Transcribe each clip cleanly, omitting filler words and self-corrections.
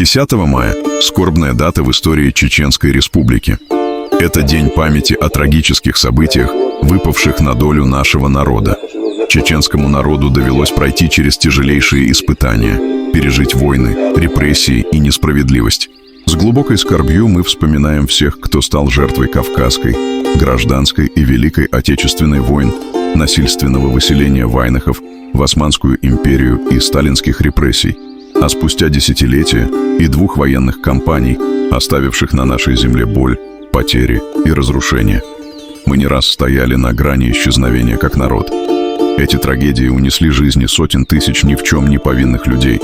10 мая – скорбная дата в истории Чеченской Республики. Это день памяти о трагических событиях, выпавших на долю нашего народа. Чеченскому народу довелось пройти через тяжелейшие испытания, пережить войны, репрессии и несправедливость. С глубокой скорбью мы вспоминаем всех, кто стал жертвой Кавказской, Гражданской и Великой Отечественной войн, насильственного выселения вайнахов в Османскую империю и сталинских репрессий, а спустя десятилетия и 2 военных кампаний, оставивших на нашей земле боль, потери и разрушения. Мы не раз стояли на грани исчезновения как народ. Эти трагедии унесли жизни сотен тысяч ни в чем не повинных людей.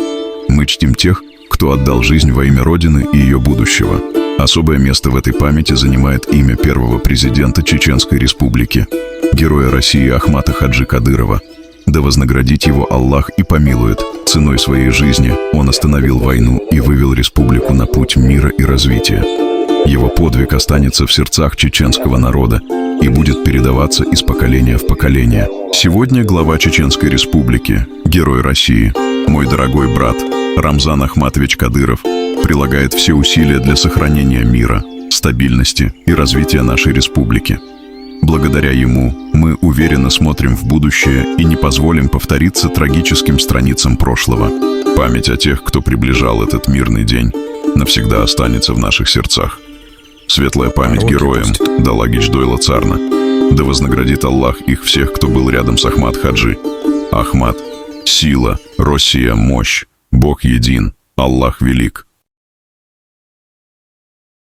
Мы чтим тех, кто отдал жизнь во имя Родины и ее будущего. Особое место в этой памяти занимает имя первого президента Чеченской Республики, героя России Ахмата Хаджи Кадырова. Да вознаградит его Аллах и помилует. Ценой своей жизни он остановил войну и вывел республику на путь мира и развития. Его подвиг останется в сердцах чеченского народа и будет передаваться из поколения в поколение. Сегодня глава Чеченской Республики, герой России, мой дорогой брат Рамзан Ахматович Кадыров, прилагает все усилия для сохранения мира, стабильности и развития нашей республики. Благодаря ему мы уверенно смотрим в будущее и не позволим повториться трагическим страницам прошлого. Память о тех, кто приближал этот мирный день, навсегда останется в наших сердцах. Светлая память героям, Далагич Дойла Царна. Да вознаградит Аллах их всех, кто был рядом с Ахмат Хаджи. Ахмат – сила, Россия – мощь, Бог един, Аллах велик.